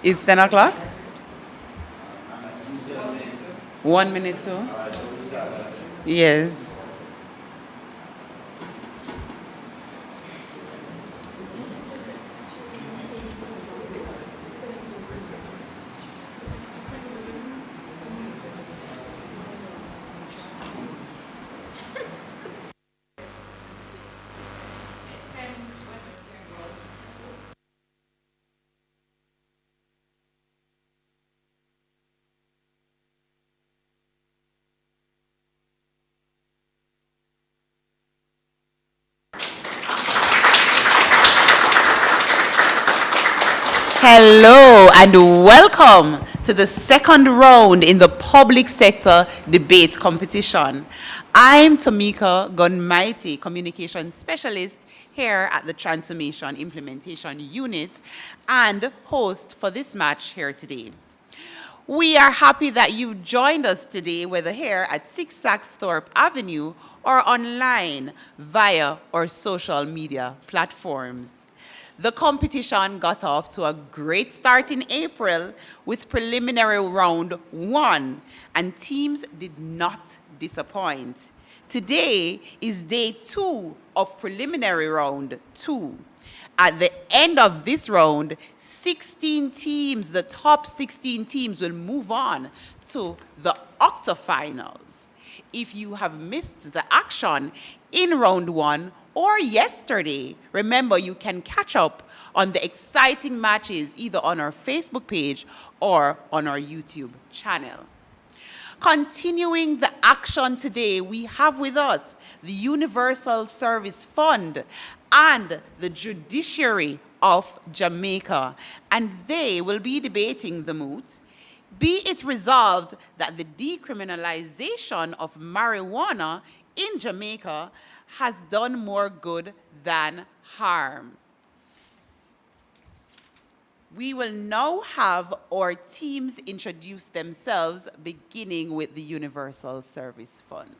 It's 10 o'clock? 1 minute too? Yes. Hello and welcome to the second round in the public sector debate competition. I'm Tamika Gunmighty, Communication Specialist here at the Transformation Implementation Unit and host for this match here today. We are happy that you've joined us today, whether here at 6 Saxthorpe Avenue or online via our social media platforms. The competition got off to a great start in April with preliminary round 1, and teams did not disappoint. Today is day 2 of preliminary round 2. At the end of this round, 16 teams, the top 16 teams, will move on to the octafinals. If you have missed the action in round 1 or yesterday, remember you can catch up on the exciting matches either on our Facebook page or on our YouTube channel. Continuing the action today, we have with us the Universal Service Fund and the Judiciary of Jamaica, and they will be debating the MOOT. Be it resolved that the decriminalisation of marijuana in Jamaica has done more good than harm. We will now have our teams introduce themselves, beginning with the Universal Service Fund.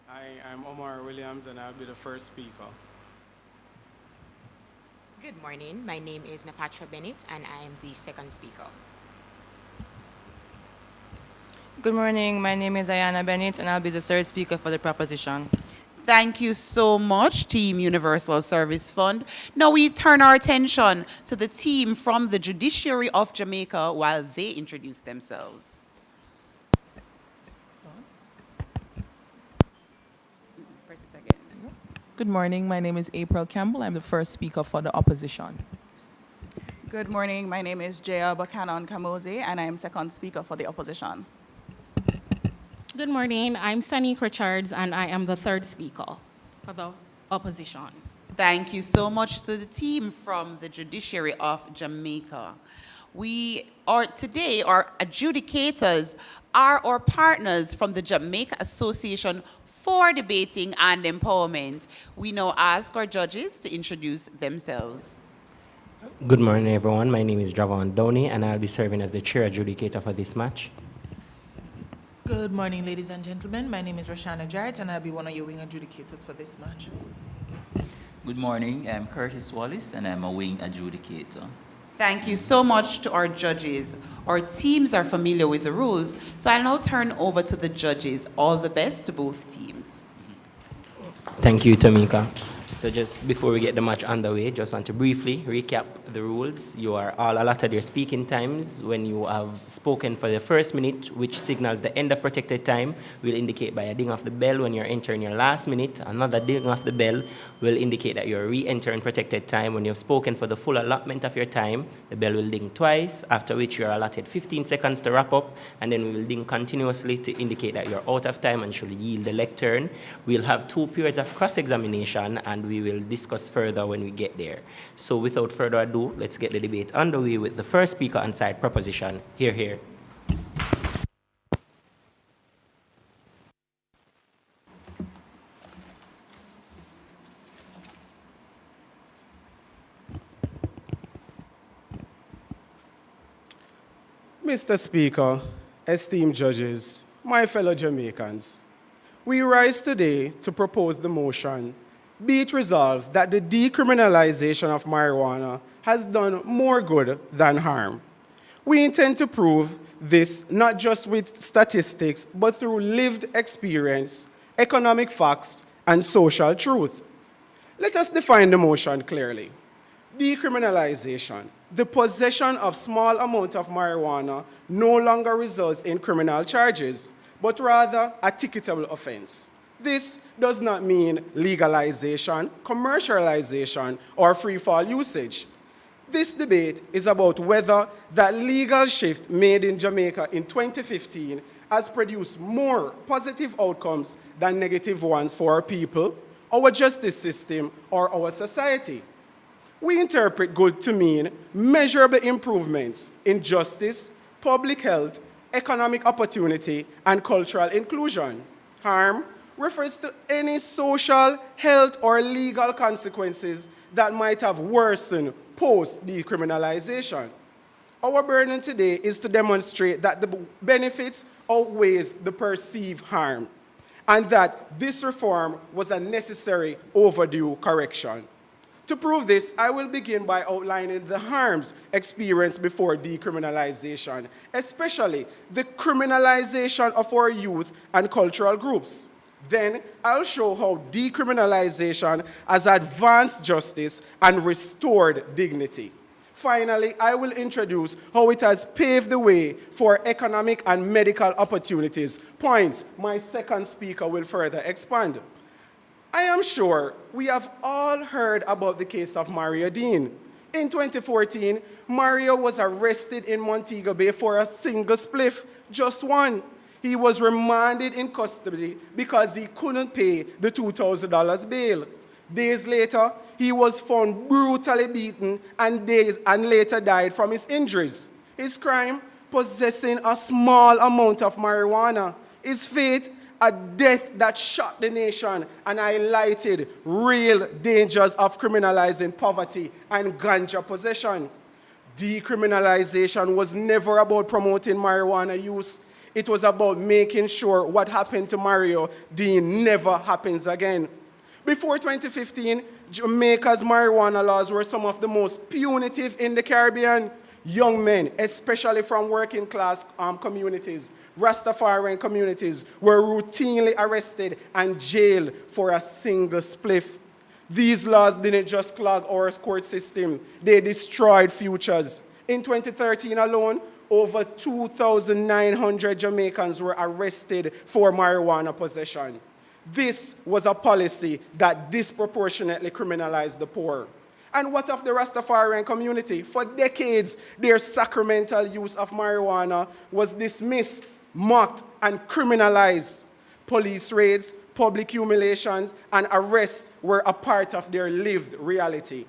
Hi, I'm Omar Williams, and I'll be the first speaker. Good morning. My name is Napatra Bennett, and I am the second speaker. Good morning. My name is Ayana Bennett, and I'll be the third speaker for the proposition. Thank you so much, Team Universal Service Fund. Now we turn our attention to the team from the Judiciary of Jamaica while they introduce themselves. Press it again. Good morning. My name is April Campbell. I'm the first speaker for the opposition. Good morning. My name is Jaya Buchanan Kamoze, and I am second speaker for the opposition. Good morning. I'm Sunny Richards, and I am the third speaker for the opposition. Thank you so much to the team from the Judiciary of Jamaica. Today, our adjudicators are our partners from the Jamaica Association for Debating and Empowerment. We now ask our judges to introduce themselves. Good morning, everyone. My name is Javon Downey, and I'll be serving as the chair adjudicator for this match. Good morning, ladies and gentlemen. My name is Roshana Jarrett, and I'll be one of your wing adjudicators for this match. Good morning. I'm Curtis Wallace, and I'm a wing adjudicator. Thank you so much to our judges. Our teams are familiar with the rules, so I'll now turn over to the judges. All the best to both teams. Thank you, Tamika. So just before we get the match underway, just want to briefly recap the rules. You are all allotted your speaking times. When you have spoken for the first minute, which signals the end of protected time, will indicate by a ding of the bell when you're entering your last minute. Another ding of the bell will indicate that you're re-entering protected time. When you've spoken for the full allotment of your time, the bell will ding twice, after which you're allotted 15 seconds to wrap up, and then we will ding continuously to indicate that you're out of time and should yield the lectern. We'll have 2 periods of cross-examination, and we will discuss further when we get there. So without further ado, let's get the debate underway with the first speaker on side proposition. Hear, hear. Mr. Speaker, esteemed judges, my fellow Jamaicans, we rise today to propose the motion, be it resolved that the decriminalization of marijuana has done more good than harm. We intend to prove this not just with statistics, but through lived experience, economic facts, and social truth. Let us define the motion clearly. Decriminalization. The possession of small amount of marijuana no longer results in criminal charges, but rather a ticketable offense. This does not mean legalization, commercialization, or free-fall usage. This debate is about whether that legal shift made in Jamaica in 2015 has produced more positive outcomes than negative ones for our people, our justice system, or our society. We interpret good to mean measurable improvements in justice, public health, economic opportunity, and cultural inclusion. Harm refers to any social, health, or legal consequences that might have worsened post-decriminalization. Our burden today is to demonstrate that the benefits outweighs the perceived harm, and that this reform was a necessary overdue correction. To prove this, I will begin by outlining the harms experienced before decriminalization, especially the criminalization of our youth and cultural groups. Then, I'll show how decriminalization has advanced justice and restored dignity. Finally, I will introduce how it has paved the way for economic and medical opportunities, points my second speaker will further expand. I am sure we have all heard about the case of Mario Dean. In 2014, Mario was arrested in Montego Bay for a single spliff, just one. He was remanded in custody because he couldn't pay the $2,000 bail. Days later, he was found brutally beaten and later died from his injuries. His crime, possessing a small amount of marijuana. His fate, a death that shocked the nation and highlighted real dangers of criminalizing poverty and ganja possession. Decriminalization was never about promoting marijuana use. It was about making sure what happened to Mario Dean never happens again. Before 2015, Jamaica's marijuana laws were some of the most punitive in the Caribbean. Young men, especially from working class communities, Rastafarian communities, were routinely arrested and jailed for a single spliff. These laws didn't just clog our court system, they destroyed futures. In 2013 alone, over 2,900 Jamaicans were arrested for marijuana possession. This was a policy that disproportionately criminalized the poor. And what of the Rastafarian community? For decades, their sacramental use of marijuana was dismissed, mocked, and criminalized. Police raids, public humiliations, and arrests were a part of their lived reality.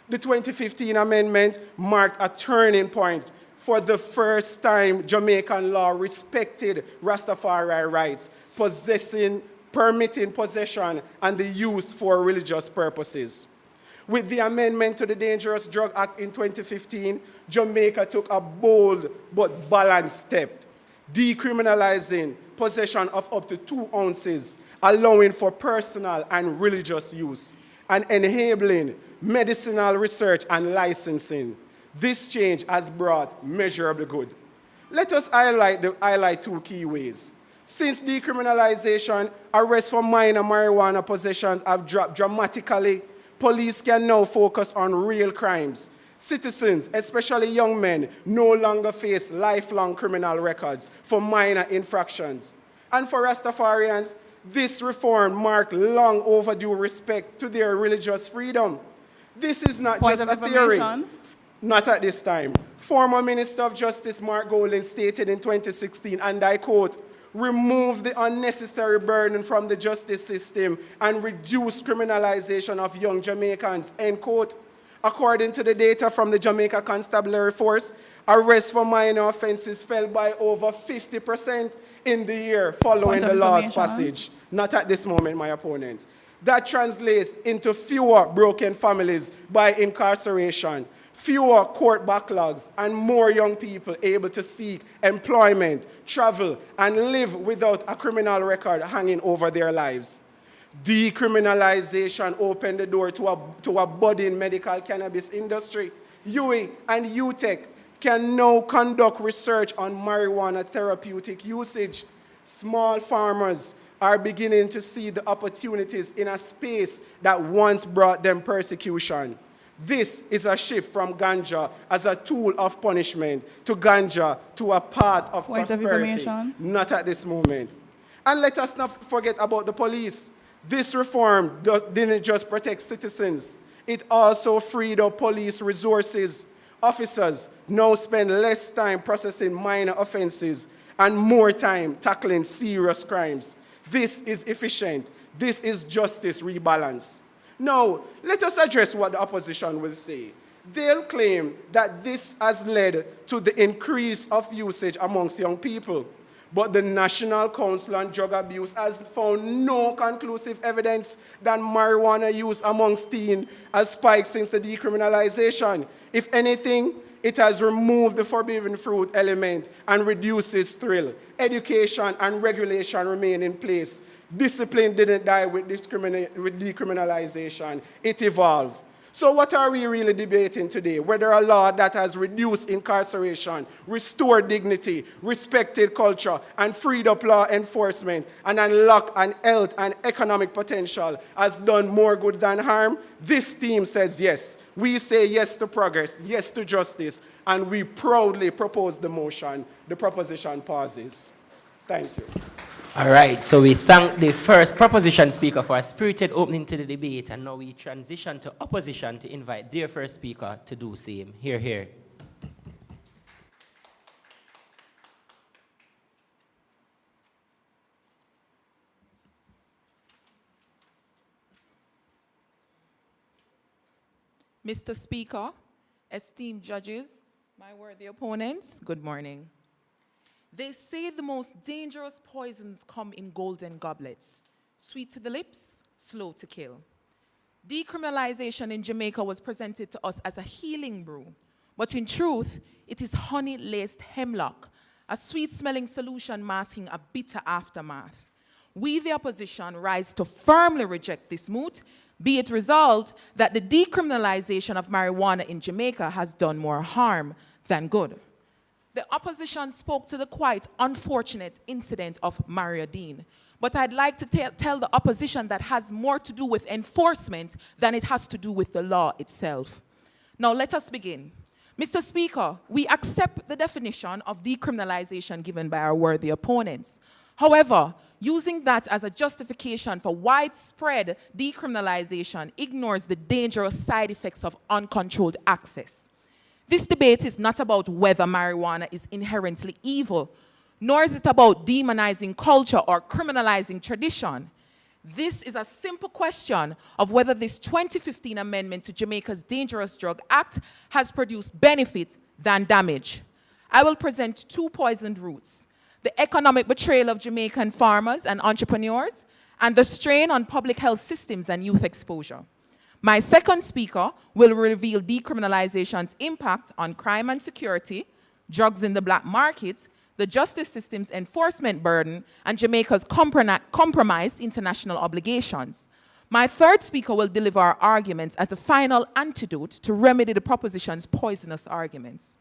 The 2015 amendment marked a turning point. For the first time, Jamaican law respected Rastafari rights, permitting possession and the use for religious purposes. With the amendment to the Dangerous Drug Act in 2015, Jamaica took a bold but balanced step, decriminalizing possession of up to 2 ounces, allowing for personal and religious use, and enabling medicinal research and licensing. This change has brought measurable good. Let us highlight 2 key ways. Since decriminalization, arrests for minor marijuana possessions have dropped dramatically. Police can now focus on real crimes. Citizens, especially young men, no longer face lifelong criminal records for minor infractions. And for Rastafarians, this reform marked long overdue respect to their religious freedom. This is not Point just of a theory. information. Not at this time. Former Minister of Justice Mark Golding stated in 2016, and I quote, "Remove the unnecessary burden from the justice system and reduce criminalization of young Jamaicans," end quote. According to the data from the Jamaica Constabulary Force, arrests for minor offenses fell by over 50% in the year following the law's passage. Not at this moment, my opponents. That translates into fewer broken families by incarceration, fewer court backlogs, and more young people able to seek employment, travel, and live without a criminal record hanging over their lives. Decriminalization opened the door to a budding medical cannabis industry. UWI and UTEC can now conduct research on marijuana therapeutic usage. Small farmers are beginning to see the opportunities in a space that once brought them persecution. This is a shift from ganja as a tool of punishment to ganja to a path of prosperity. Not at this moment. And let us not forget about the police. This reform didn't just protect citizens, it also freed up police resources. Officers now spend less time processing minor offenses and more time tackling serious crimes. This is efficient. This is justice rebalance. Now, let us address what the opposition will say. They'll claim that this has led to the increase of usage amongst young people. But the National Council on Drug Abuse has found no conclusive evidence that marijuana use amongst teens has spiked since the decriminalization. If anything, it has removed the forbidden fruit element and reduces thrill. Education and regulation remain in place. Discipline didn't die with decriminalization. It evolved. So what are we really debating today? Whether a law that has reduced incarceration, restored dignity, respected culture, and freed up law enforcement, and unlocked an health and economic potential has done more good than harm? This team says yes. We say yes to progress, yes to justice, and we proudly propose the motion. The proposition pauses. Thank you. All right, so we thank the first proposition speaker for a spirited opening to the debate, and now we transition to opposition to invite their first speaker to do same. Hear, hear. Mr. Speaker, esteemed judges, my worthy opponents, good morning. They say the most dangerous poisons come in golden goblets, sweet to the lips, slow to kill. Decriminalization in Jamaica was presented to us as a healing brew, but in truth, it is honey-laced hemlock, a sweet-smelling solution masking a bitter aftermath. We, the opposition, rise to firmly reject this moot, be it resolved that the decriminalization of marijuana in Jamaica has done more harm than good. The opposition spoke to the quite unfortunate incident of Mario Dean, but I'd like to tell the opposition that has more to do with enforcement than it has to do with the law itself. Now let us begin. Mr. Speaker, we accept the definition of decriminalization given by our worthy opponents. However, using that as a justification for widespread decriminalization ignores the dangerous side effects of uncontrolled access. This debate is not about whether marijuana is inherently evil, nor is it about demonizing culture or criminalizing tradition. This is a simple question of whether this 2015 amendment to Jamaica's Dangerous Drug Act has produced benefit than damage. I will present two poisoned roots: the economic betrayal of Jamaican farmers and entrepreneurs, and the strain on public health systems and youth exposure. My second speaker will reveal decriminalization's impact on crime and security, drugs in the black market, the justice system's enforcement burden, and Jamaica's compromised international obligations. My third speaker will deliver our arguments as the final antidote to remedy the proposition's poisonous arguments.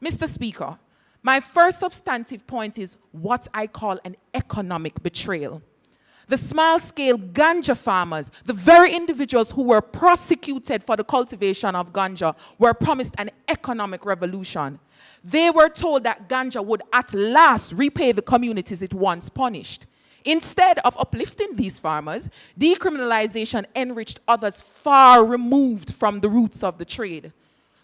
Mr. Speaker, my first substantive point is what I call an economic betrayal. The small-scale ganja farmers, the very individuals who were prosecuted for the cultivation of ganja, were promised an economic revolution. They were told that ganja would at last repay the communities it once punished. Instead of uplifting these farmers, decriminalization enriched others far removed from the roots of the trade.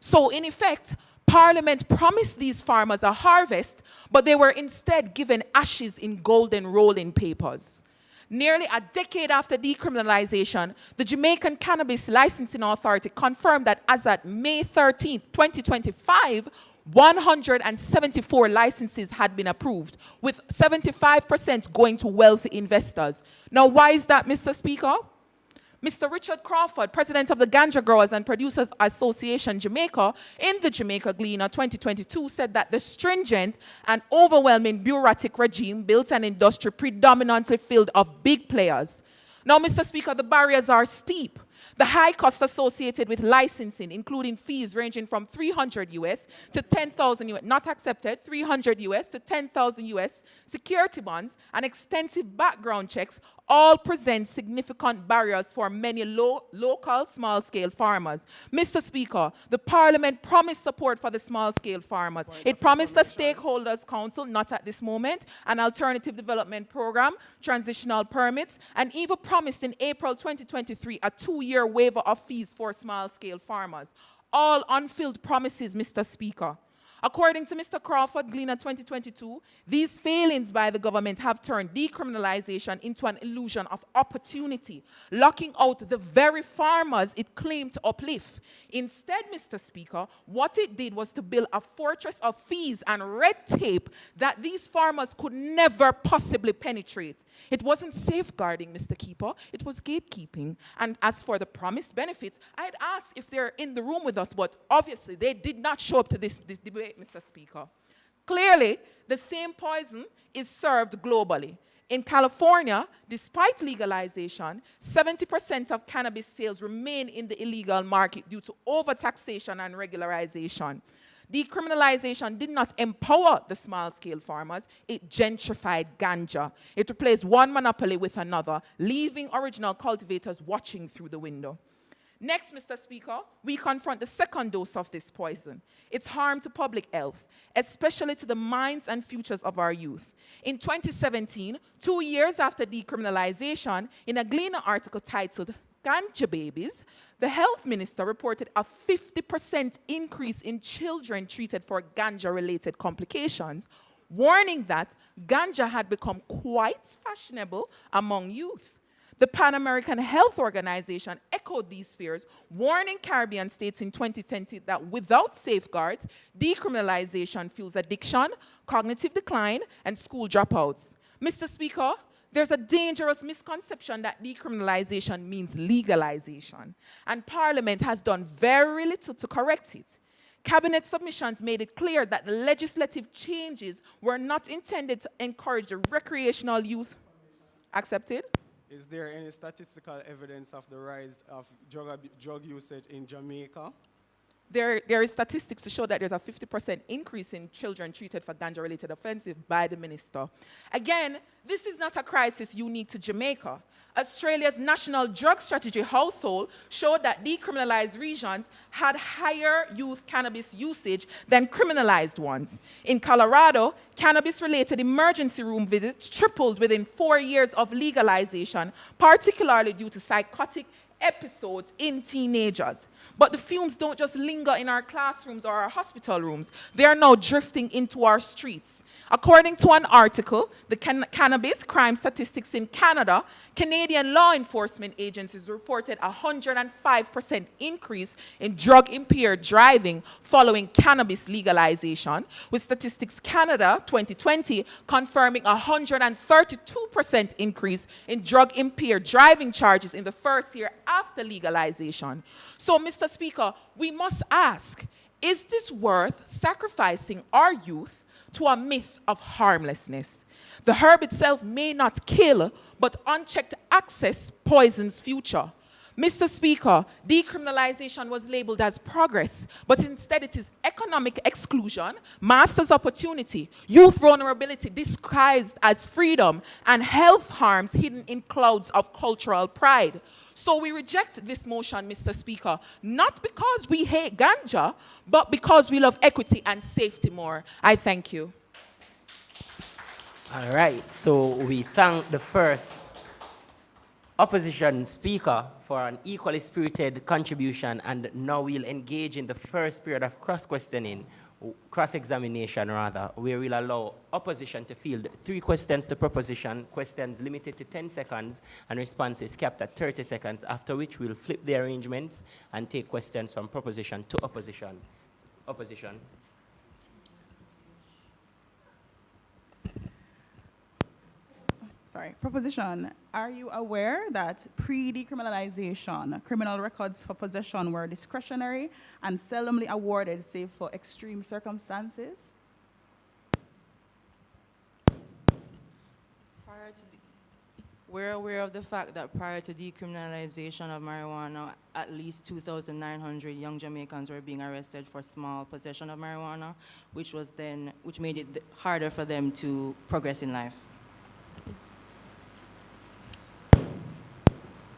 So in effect, Parliament promised these farmers a harvest, but they were instead given ashes in golden rolling papers. Nearly a decade after decriminalization, the Jamaican Cannabis Licensing Authority confirmed that as at May 13, 2025, 174 licenses had been approved, with 75% going to wealthy investors. Now, why is that, Mr. Speaker? Mr. Richard Crawford, president of the Ganja Growers and Producers Association Jamaica, in the Jamaica Gleaner 2022, said that the stringent and overwhelming bureaucratic regime built an industry predominantly filled of big players. Now, Mr. Speaker, the barriers are steep. The high costs associated with licensing, including fees ranging from $300 US to 10,000 US, not accepted, $300 US to 10,000 US, security bonds, and extensive background checks all present significant barriers for many local small-scale farmers. Mr. Speaker, the Parliament promised support for the small-scale farmers. It promised a stakeholders council, not at this moment, an alternative development program, transitional permits, and even promised in April 2023 a 2-year waiver of fees for small-scale farmers. All unfilled promises, Mr. Speaker. According to Mr. Crawford, Gleaner 2022, these failings by the government have turned decriminalization into an illusion of opportunity, locking out the very farmers it claimed to uplift. Instead, Mr. Speaker, what it did was to build a fortress of fees and red tape that these farmers could never possibly penetrate. It wasn't safeguarding, Mr. Keeper, it was gatekeeping. And as for the promised benefits, I'd ask if they're in the room with us, but obviously they did not show up to this debate, Mr. Speaker. Clearly, the same poison is served globally. In California, despite legalization, 70% of cannabis sales remain in the illegal market due to overtaxation and regularization. Decriminalization did not empower the small-scale farmers, it gentrified ganja. It replaced one monopoly with another, leaving original cultivators watching through the window. Next, Mr. Speaker, we confront the second dose of this poison, its harm to public health, especially to the minds and futures of our youth. In 2017, 2 years after decriminalization, in a Gleaner article titled Ganja Babies, the health minister reported a 50% increase in children treated for ganja-related complications, warning that ganja had become quite fashionable among youth. The Pan American Health Organization echoed these fears, warning Caribbean states in 2020 that without safeguards, decriminalization fuels addiction, cognitive decline, and school dropouts. Mr. Speaker, there's a dangerous misconception that decriminalization means legalization, and Parliament has done very little to correct it. Cabinet submissions made it clear that the legislative changes were not intended to encourage the recreational use. Accepted? Is there any statistical evidence of the rise of drug usage in Jamaica? There is statistics to show that there's a 50% increase in children treated for ganja-related offenses by the minister. Again, this is not a crisis unique to Jamaica. Australia's National Drug Strategy Household showed that decriminalized regions had higher youth cannabis usage than criminalized ones. In Colorado, cannabis-related emergency room visits tripled within 4 years of legalization, particularly due to psychotic episodes in teenagers. But the fumes don't just linger in our classrooms or our hospital rooms. They are now drifting into our streets. According to an article, the Cannabis Crime Statistics in Canada, Canadian law enforcement agencies reported a 105% increase in drug-impaired driving following cannabis legalization, with Statistics Canada 2020 confirming a 132% increase in drug-impaired driving charges in the first year after legalization. So, Mr. Speaker, we must ask, is this worth sacrificing our youth to a myth of harmlessness? The herb itself may not kill, but unchecked access poisons future. Mr. Speaker, decriminalization was labeled as progress, but instead it is economic exclusion, master's opportunity, youth vulnerability disguised as freedom, and health harms hidden in clouds of cultural pride. So we reject this motion, Mr. Speaker, not because we hate ganja, but because we love equity and safety more. I thank you. All right, so we thank the first opposition speaker for an equally spirited contribution, and now we'll engage in the first period of cross-examination rather, where we'll allow opposition to field 3 questions to proposition, questions limited to 10 seconds, and responses capped at 30 seconds, after which we'll flip the arrangements and take questions from proposition to opposition. Opposition. Proposition, are you aware that pre-decriminalization, criminal records for possession were discretionary and seldomly awarded save for extreme circumstances? We're aware of the fact that prior to decriminalization of marijuana, at least 2,900 young Jamaicans were being arrested for small possession of marijuana, which made it harder for them to progress in life.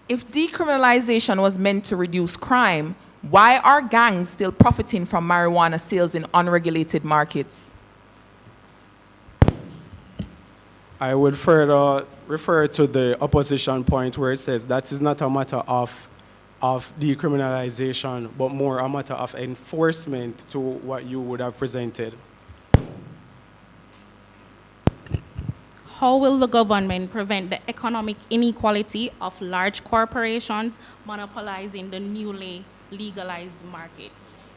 If decriminalization was meant to reduce crime, why are gangs still profiting from marijuana sales in unregulated markets? I would further refer to the opposition point where it says that is not a matter of decriminalization, but more a matter of enforcement to what you would have presented. How will the government prevent the economic inequality of large corporations monopolizing the newly legalized markets?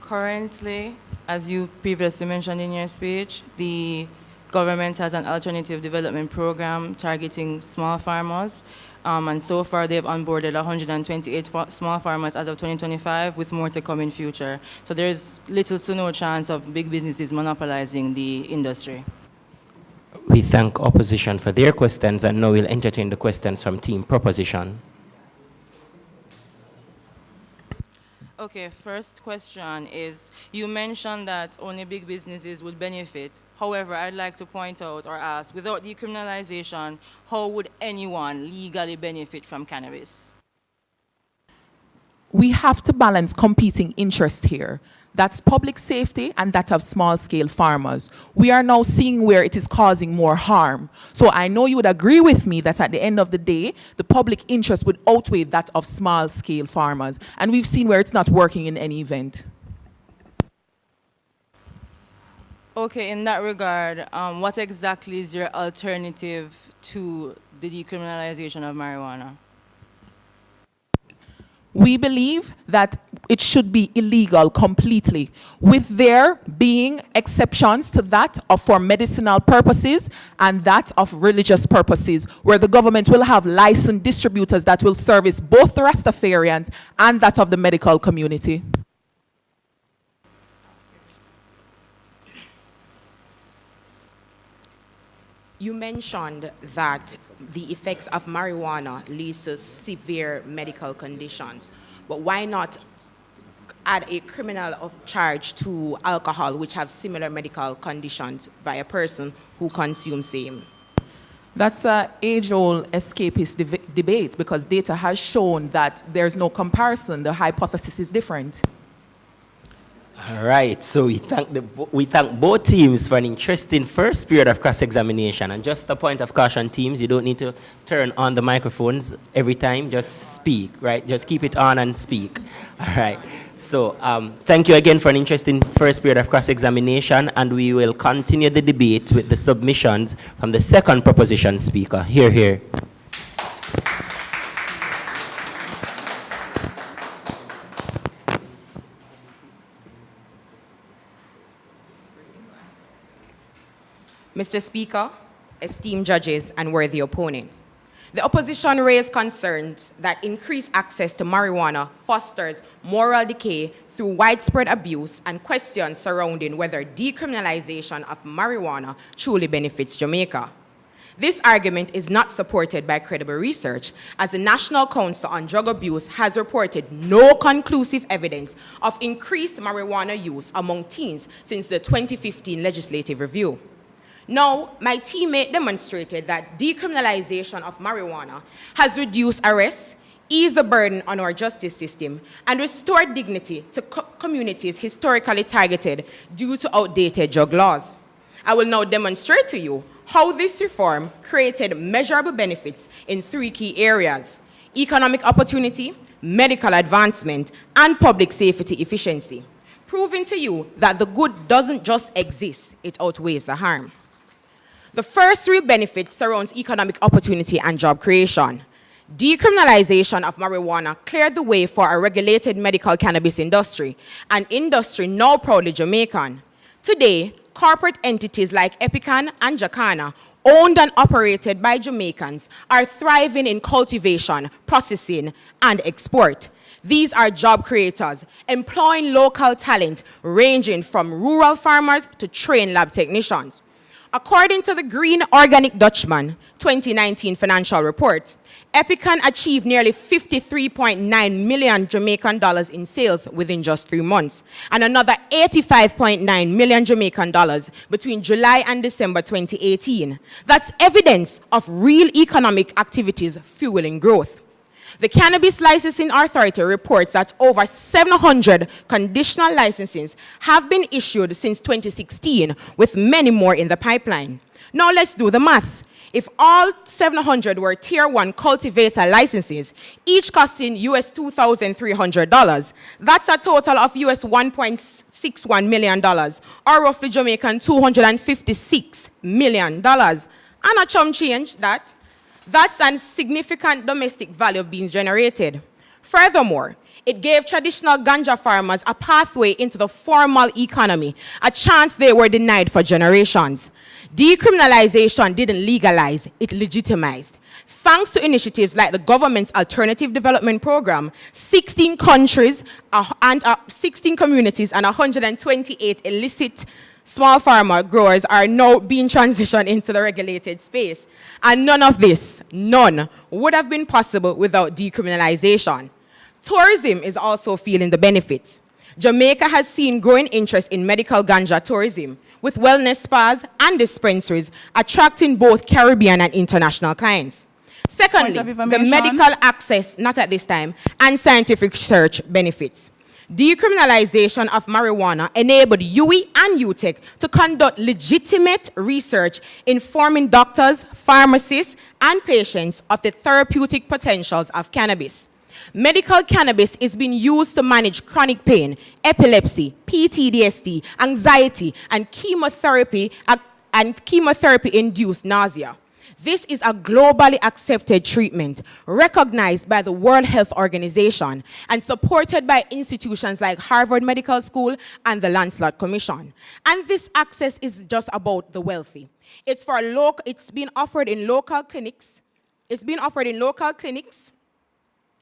Currently, as you previously mentioned in your speech, the government has an alternative development program targeting small farmers. And so far, they've onboarded 128 small farmers as of 2025, with more to come in future. So there's little to no chance of big businesses monopolizing the industry. We thank opposition for their questions, and now we'll entertain the questions from team proposition. Okay, first question is, you mentioned that only big businesses would benefit. However, I'd like to point out or ask, without decriminalization, how would anyone legally benefit from cannabis? We have to balance competing interests here. That's public safety and that of small-scale farmers. We are now seeing where it is causing more harm. So I know you would agree with me that at the end of the day, the public interest would outweigh that of small-scale farmers. And we've seen where it's not working in any event. Okay, in that regard, what exactly is your alternative to the decriminalization of marijuana? We believe that it should be illegal completely, with there being exceptions to that of for medicinal purposes and that of religious purposes, where the government will have licensed distributors that will service both the Rastafarians and that of the medical community. You mentioned that the effects of marijuana leads to severe medical conditions, but why not add a criminal charge to alcohol, which have similar medical conditions, by a person who consumes same? That's an age-old escapist debate, because data has shown that there's no comparison. The hypothesis is different. All right, so we thank both teams for an interesting first period of cross-examination. And just a point of caution, teams, you don't need to turn on the microphones every time. Just speak, right? Just keep it on and speak. All right. So thank you again for an interesting first period of cross-examination, and we will continue the debate with the submissions from the second proposition speaker. Hear, hear. Mr. Speaker, esteemed judges, and worthy opponents, the opposition raised concerns that increased access to marijuana fosters moral decay through widespread abuse and questions surrounding whether decriminalization of marijuana truly benefits Jamaica. This argument is not supported by credible research, as the National Council on Drug Abuse has reported no conclusive evidence of increased marijuana use among teens since the 2015 legislative review. Now, my teammate demonstrated that decriminalization of marijuana has reduced arrests, eased the burden on our justice system, and restored dignity to communities historically targeted due to outdated drug laws. I will now demonstrate to you how this reform created measurable benefits in three key areas: economic opportunity, medical advancement, and public safety efficiency, proving to you that the good doesn't just exist, it outweighs the harm. The first three benefits surrounds economic opportunity and job creation. Decriminalization of marijuana cleared the way for a regulated medical cannabis industry, an industry now proudly Jamaican. Today, corporate entities like Epican and Jacana, owned and operated by Jamaicans, are thriving in cultivation, processing, and export. These are job creators, employing local talent ranging from rural farmers to trained lab technicians. According to the Green Organic Dutchman 2019 financial report, Epican achieved nearly 53.9 million Jamaican dollars in sales within just 3 months, and another 85.9 million Jamaican dollars between July and December 2018. That's evidence of real economic activities fueling growth. The Cannabis Licensing Authority reports that over 700 conditional licenses have been issued since 2016, with many more in the pipeline. Now let's do the math. If all 700 were Tier 1 cultivator licenses, each costing US $2,300, that's a total of US $1.61 million, or roughly Jamaican $256 million. And a chump change that. That's a significant domestic value being generated. Furthermore, it gave traditional ganja farmers a pathway into the formal economy, a chance they were denied for generations. Decriminalization didn't legalize, it legitimized. Thanks to initiatives like the government's Alternative Development Program, 16 countries and 16 communities and 128 illicit small farmer growers are now being transitioned into the regulated space. And none of this, none, would have been possible without decriminalization. Tourism is also feeling the benefits. Jamaica has seen growing interest in medical ganja tourism, with wellness spas and dispensaries attracting both Caribbean and international clients. Secondly, the medical access, not at this time, and scientific research benefits. Decriminalization of marijuana enabled UWI and UTEC to conduct legitimate research informing doctors, pharmacists, and patients of the therapeutic potentials of cannabis. Medical cannabis is being used to manage chronic pain, epilepsy, PTSD, anxiety, and chemotherapy-induced nausea. This is a globally accepted treatment, recognized by the World Health Organization and supported by institutions like Harvard Medical School and the Lancelot Commission. And this access is just about the wealthy. It's being offered in local clinics.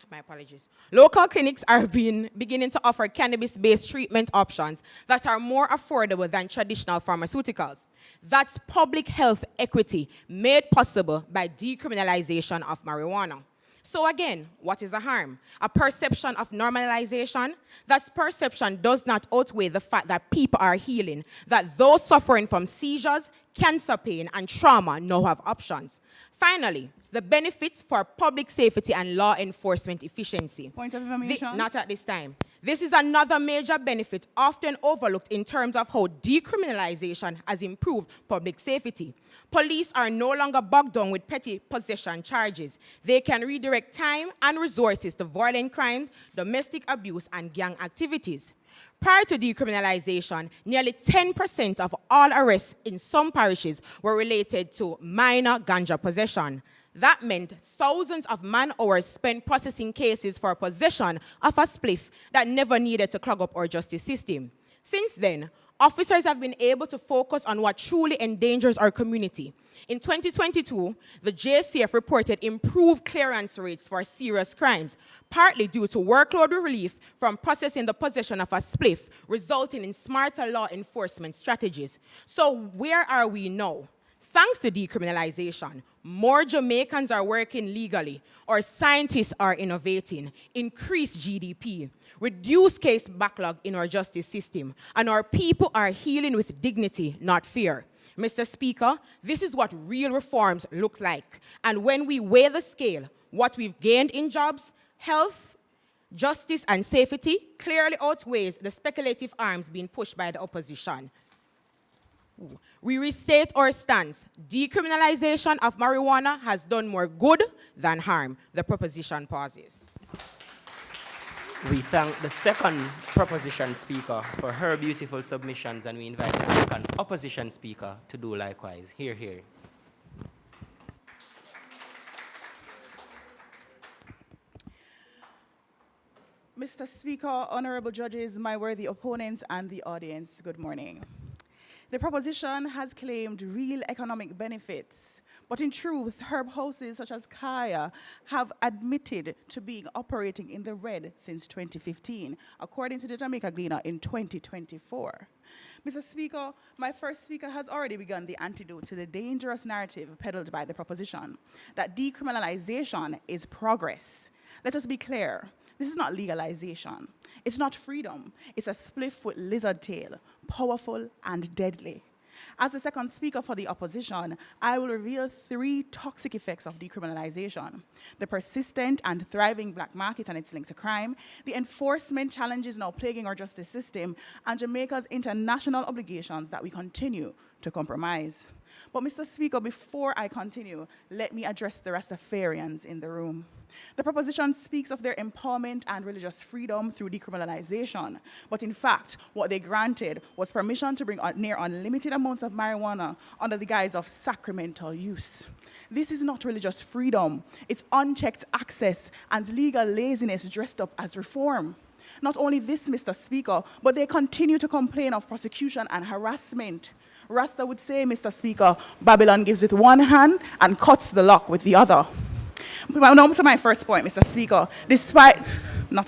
My apologies. Local clinics are beginning to offer cannabis-based treatment options that are more affordable than traditional pharmaceuticals. That's public health equity made possible by decriminalization of marijuana. So again, what is the harm? A perception of normalization? That perception does not outweigh the fact that people are healing, that those suffering from seizures, cancer pain, and trauma now have options. Finally, the benefits for public safety and law enforcement efficiency. Point of information? Not at this time. This is another major benefit often overlooked in terms of how decriminalization has improved public safety. Police are no longer bogged down with petty possession charges. They can redirect time and resources to violent crime, domestic abuse, and gang activities. Prior to decriminalization, nearly 10% of all arrests in some parishes were related to minor ganja possession. That meant thousands of man-hours spent processing cases for possession of a spliff that never needed to clog up our justice system. Since then, officers have been able to focus on what truly endangers our community. In 2022, the JCF reported improved clearance rates for serious crimes, partly due to workload relief from processing the possession of a spliff, resulting in smarter law enforcement strategies. So where are we now? Thanks to decriminalization, more Jamaicans are working legally, our scientists are innovating, increased GDP, reduced case backlog in our justice system, and our people are healing with dignity, not fear. Mr. Speaker, this is what real reforms look like. And when we weigh the scale, what we've gained in jobs, health, justice, and safety clearly outweighs the speculative arms being pushed by the opposition. We restate our stance. Decriminalization of marijuana has done more good than harm. The proposition pauses. We thank the second proposition speaker for her beautiful submissions, and we invite the second opposition speaker to do likewise. Hear, hear. Mr. Speaker, honorable judges, my worthy opponents, and the audience, good morning. The proposition has claimed real economic benefits, but in truth, herb houses such as Kaya have admitted to being operating in the red since 2015, according to the Jamaica Gleaner in 2024. Mr. Speaker, my first speaker has already begun the antidote to the dangerous narrative peddled by the proposition that decriminalization is progress. Let us be clear, this is not legalization. It's not freedom. It's a spliff with lizard tail, powerful and deadly. As the second speaker for the opposition, I will reveal 3 toxic effects of decriminalization: the persistent and thriving black market and its link to crime, the enforcement challenges now plaguing our justice system, and Jamaica's international obligations that we continue to compromise. But Mr. Speaker, before I continue, let me address the Rastafarians in the room. The proposition speaks of their empowerment and religious freedom through decriminalization, but in fact, what they granted was permission to bring near unlimited amounts of marijuana under the guise of sacramental use. This is not religious freedom. It's unchecked access and legal laziness dressed up as reform. Not only this, Mr. Speaker, but they continue to complain of prosecution and harassment. Rasta would say, Mr. Speaker, Babylon gives with one hand and cuts the lock with the other. Now to my first point, Mr. Speaker, despite the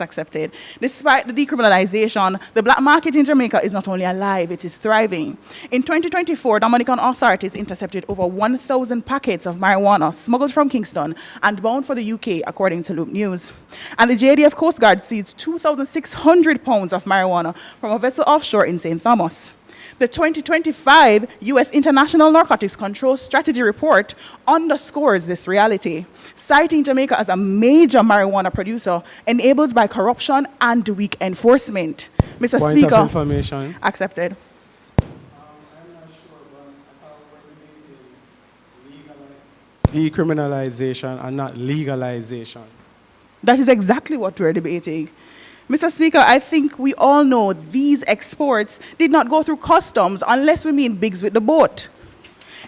decriminalization, the black market in Jamaica is not only alive, it is thriving. In 2024, Dominican authorities intercepted over 1,000 packets of marijuana smuggled from Kingston and bound for the UK, according to Loop News. And the JDF Coast Guard seized 2,600 pounds of marijuana from a vessel offshore in St. Thomas. The 2025 U.S. International Narcotics Control Strategy Report underscores this reality, citing Jamaica as a major marijuana producer enabled by corruption and weak enforcement. Mr. Point Speaker, of information. accepted. I'm not sure, but I thought we're debating decriminalization and not legalization. That is exactly what we're debating. Mr. Speaker, I think we all know these exports did not go through customs unless we mean bigs with the boat.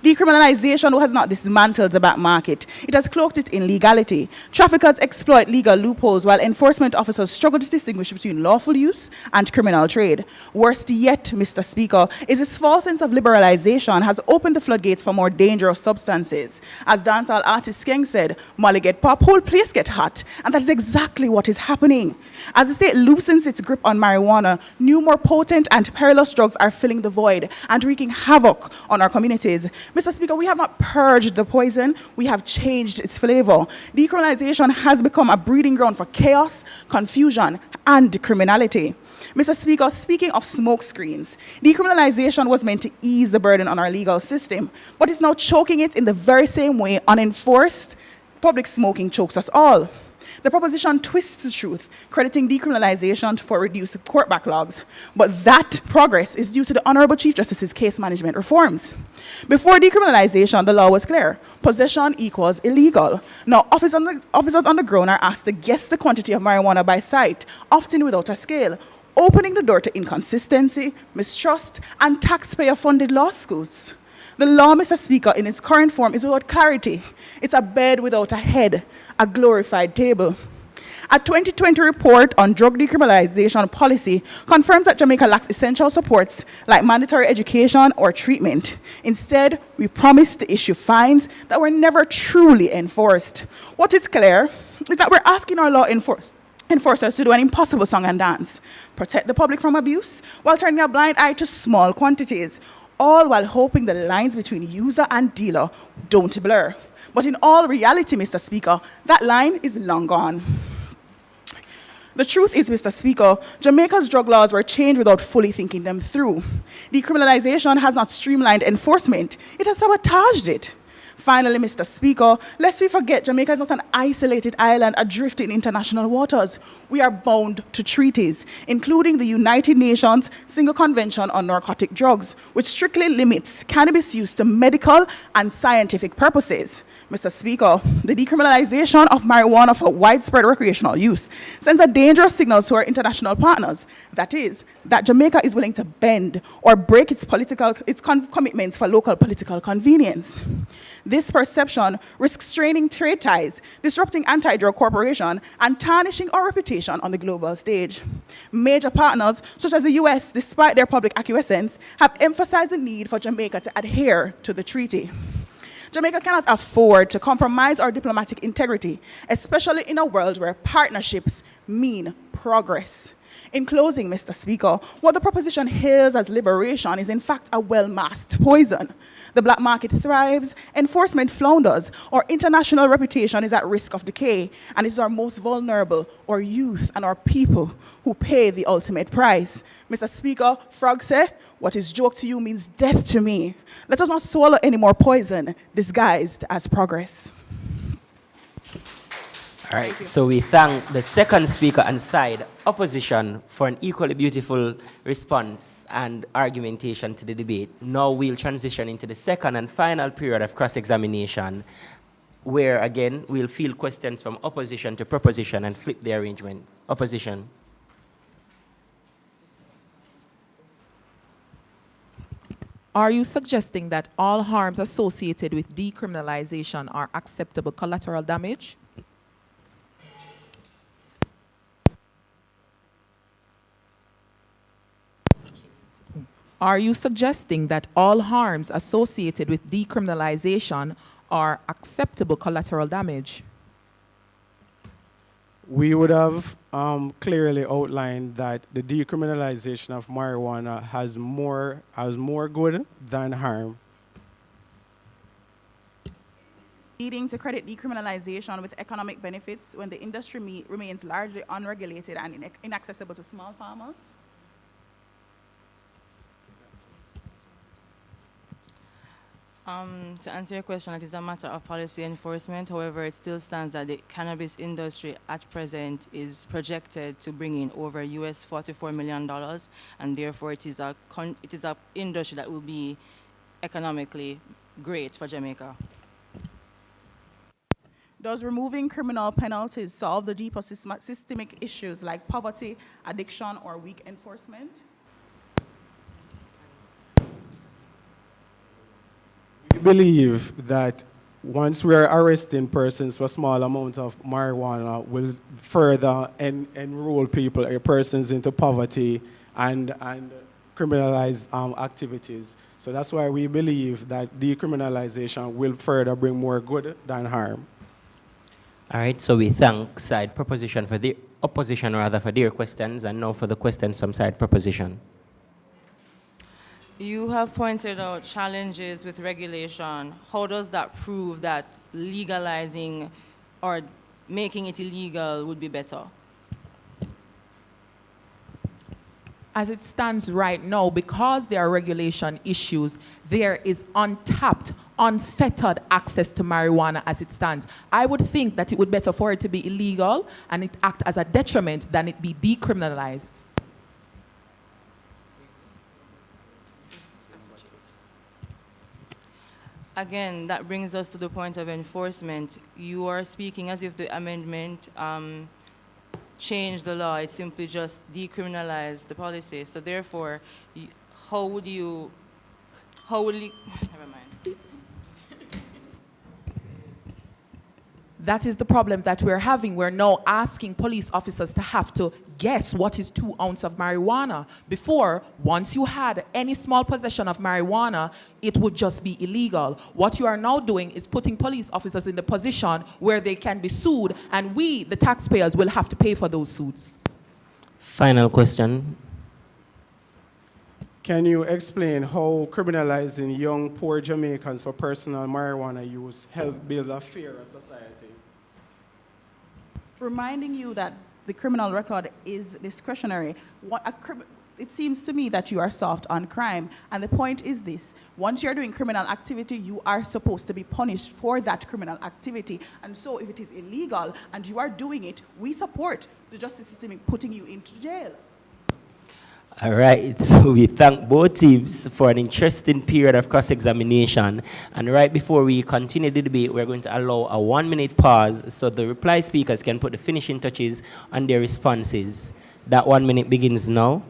Decriminalization has not dismantled the black market. It has cloaked it in legality. Traffickers exploit legal loopholes while enforcement officers struggle to distinguish between lawful use and criminal trade. Worst yet, Mr. Speaker, is this false sense of liberalization has opened the floodgates for more dangerous substances. As dancehall artist Skeng said, Molly get pop, whole place get hot. And that is exactly what is happening. As the state loosens its grip on marijuana, new, more potent and perilous drugs are filling the void and wreaking havoc on our communities. Mr. Speaker, we have not purged the poison, we have changed its flavor. Decriminalization has become a breeding ground for chaos, confusion, and criminality. Mr. Speaker, speaking of smoke screens, decriminalization was meant to ease the burden on our legal system, but it's now choking it in the very same way unenforced public smoking chokes us all. The proposition twists the truth, crediting decriminalization for reduced court backlogs. But that progress is due to the Honorable Chief Justice's case management reforms. Before decriminalization, the law was clear. Possession equals illegal. Now, officers on the ground are asked to guess the quantity of marijuana by sight, often without a scale, opening the door to inconsistency, mistrust, and taxpayer-funded lawsuits. The law, Mr. Speaker, in its current form is without clarity. It's a bed without a head, a glorified table. A 2020 report on drug decriminalization policy confirms that Jamaica lacks essential supports like mandatory education or treatment. Instead, we promised to issue fines that were never truly enforced. What is clear is that we're asking our law enforcers to do an impossible song and dance, protect the public from abuse while turning a blind eye to small quantities, all while hoping the lines between user and dealer don't blur. But in all reality, Mr. Speaker, that line is long gone. The truth is, Mr. Speaker, Jamaica's drug laws were changed without fully thinking them through. Decriminalization has not streamlined enforcement, it has sabotaged it. Finally, Mr. Speaker, lest we forget, Jamaica is not an isolated island adrift in international waters. We are bound to treaties, including the United Nations Single Convention on Narcotic Drugs, which strictly limits cannabis use to medical and scientific purposes. Mr. Speaker, the decriminalization of marijuana for widespread recreational use sends a dangerous signal to our international partners. That is, that Jamaica is willing to bend or break its commitments for local political convenience. This perception risks straining trade ties, disrupting anti-drug cooperation, and tarnishing our reputation on the global stage. Major partners, such as the US, despite their public acquiescence, have emphasized the need for Jamaica to adhere to the treaty. Jamaica cannot afford to compromise our diplomatic integrity, especially in a world where partnerships mean progress. In closing, Mr. Speaker, what the proposition hails as liberation is in fact a well-masked poison. The black market thrives, enforcement flounders, our international reputation is at risk of decay, and it's our most vulnerable, our youth and our people, who pay the ultimate price. Mr. Speaker, Frog say, what is joke to you means death to me. Let us not swallow any more poison disguised as progress. All right, so we thank the second speaker and side opposition for an equally beautiful response and argumentation to the debate. Now we'll transition into the second and final period of cross-examination, where again we'll field questions from opposition to proposition and flip the arrangement. Opposition. Are you suggesting that all harms associated with decriminalization are acceptable collateral damage? Are you suggesting that all harms associated with decriminalization are acceptable collateral damage? We would have clearly outlined that the decriminalization of marijuana has more good than harm. Leading to credit decriminalization with economic benefits when the industry remains largely unregulated and inaccessible to small farmers? To answer your question, it is a matter of policy enforcement. However, it still stands that the cannabis industry at present is projected to bring in over US $44 million, and therefore it is a industry that will be economically great for Jamaica. Does removing criminal penalties solve the deeper systemic issues like poverty, addiction, or weak enforcement? We believe that once we are arresting persons for small amount of marijuana, will further enroll persons into poverty and criminalized activities. So that's why we believe that decriminalization will further bring more good than harm. All right, so we thank side proposition for the opposition rather for their questions, and now for the questions from side proposition. You have pointed out challenges with regulation. How does that prove that legalizing or making it illegal would be better? As it stands right now, because there are regulation issues, there is untapped, unfettered access to marijuana as it stands. I would think that it would be better for it to be illegal and it act as a detriment than it be decriminalized. Again, that brings us to the point of enforcement. You are speaking as if the amendment changed the law. It simply just decriminalized the policy. So therefore, how would you, never mind. That is the problem that we're having. We're now asking police officers to have to guess what is 2 ounces of marijuana. Before, once you had any small possession of marijuana, it would just be illegal. What you are now doing is putting police officers in the position where they can be sued, and we, the taxpayers, will have to pay for those suits. Final question. Can you explain how criminalizing young, poor Jamaicans for personal marijuana use helps build a fairer society? Reminding you that the criminal record is discretionary. It seems to me that you are soft on crime. And the point is this: once you're doing criminal activity, you are supposed to be punished for that criminal activity. And so if it is illegal and you are doing it, we support the justice system in putting you into jail. All right, so we thank both teams for an interesting period of cross-examination. And right before we continue the debate, we're going to allow a 1-minute pause so the reply speakers can put the finishing touches on their responses. That 1 minute begins now.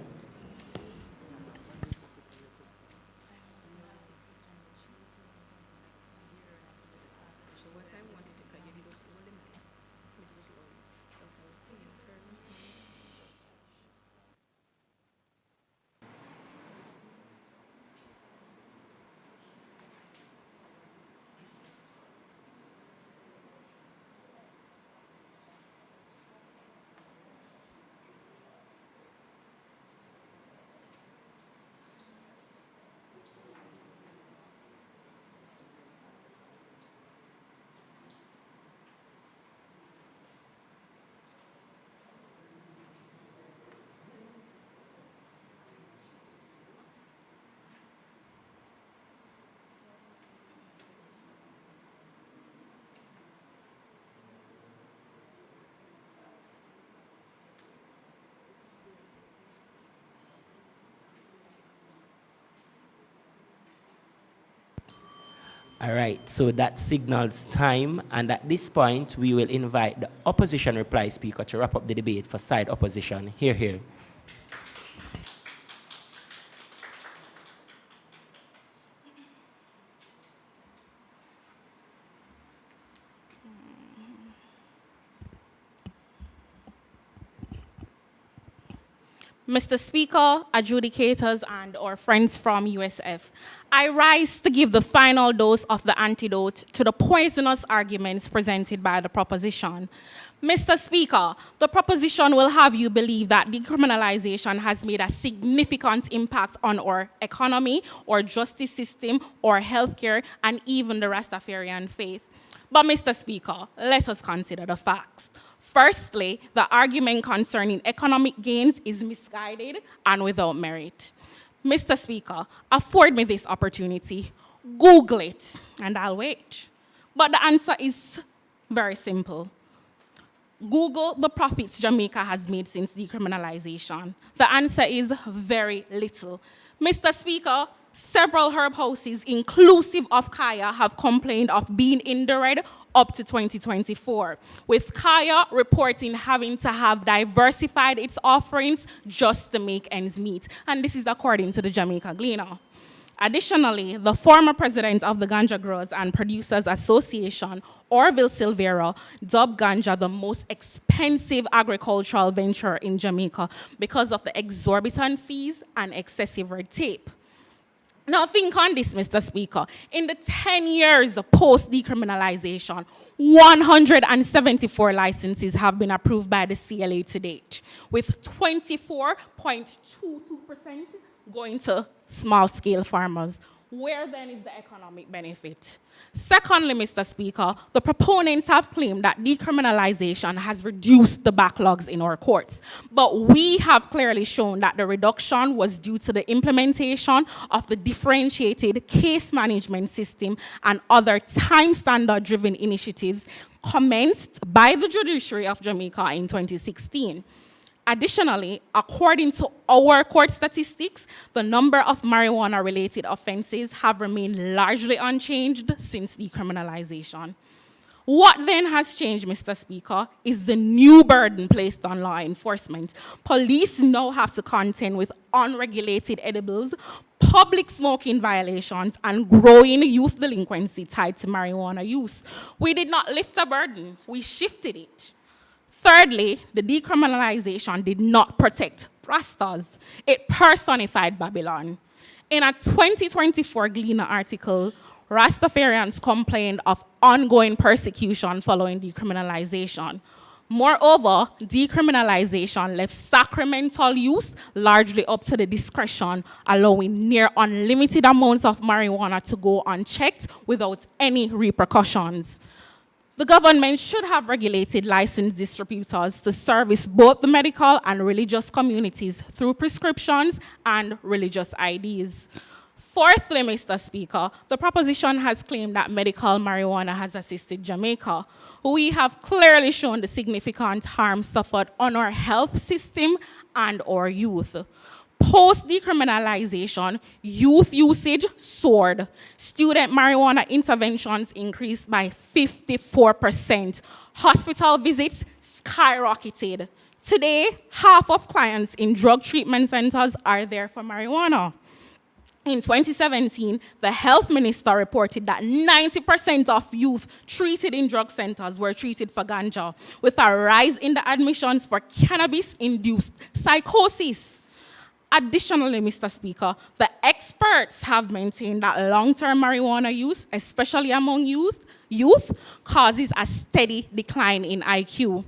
All right, so that signals time, and at this point, we will invite the opposition reply speaker to wrap up the debate for side opposition. Hear, hear. Mr. Speaker, adjudicators, and our friends from USF, I rise to give the final dose of the antidote to the poisonous arguments presented by the proposition. Mr. Speaker, the proposition will have you believe that decriminalization has made a significant impact on our economy, our justice system, our healthcare, and even the Rastafarian faith. But Mr. Speaker, let us consider the facts. Firstly, the argument concerning economic gains is misguided and without merit. Mr. Speaker, afford me this opportunity. Google it, and I'll wait. But the answer is very simple. Google the profits Jamaica has made since decriminalization. The answer is very little. Mr. Speaker, several herb houses, inclusive of Kaya, have complained of being in the red up to 2024, with Kaya reporting having to have diversified its offerings just to make ends meet. And this is according to the Jamaica Gleaner. Additionally, the former president of the Ganja Growers and Producers Association, Orville Silvera, dubbed ganja the most expensive agricultural venture in Jamaica because of the exorbitant fees and excessive red tape. Now think on this, Mr. Speaker. In the 10 years post-decriminalization, 174 licenses have been approved by the CLA to date, with 24.22% going to small-scale farmers. Where then is the economic benefit? Secondly, Mr. Speaker, the proponents have claimed that decriminalization has reduced the backlogs in our courts. But we have clearly shown that the reduction was due to the implementation of the differentiated case management system and other time standard-driven initiatives commenced by the Judiciary of Jamaica in 2016. Additionally, according to our court statistics, the number of marijuana-related offenses have remained largely unchanged since decriminalization. What then has changed, Mr. Speaker, is the new burden placed on law enforcement. Police now have to contend with unregulated edibles, public smoking violations, and growing youth delinquency tied to marijuana use. We did not lift a burden, we shifted it. Thirdly, the decriminalization did not protect Rastas. It personified Babylon. In a 2024 Gleaner article, Rastafarians complained of ongoing persecution following decriminalization. Moreover, decriminalization left sacramental use largely up to the discretion, allowing near unlimited amounts of marijuana to go unchecked without any repercussions. The government should have regulated licensed distributors to service both the medical and religious communities through prescriptions and religious IDs. Fourthly, Mr. Speaker, the proposition has claimed that medical marijuana has assisted Jamaica. We have clearly shown the significant harm suffered on our health system and our youth. Post-decriminalization, youth usage soared. Student marijuana interventions increased by 54%. Hospital visits skyrocketed. Today, half of clients in drug treatment centers are there for marijuana. In 2017, the health minister reported that 90% of youth treated in drug centers were treated for ganja, with a rise in the admissions for cannabis-induced psychosis. Additionally, Mr. Speaker, the experts have maintained that long-term marijuana use, especially among youth, causes a steady decline in IQ.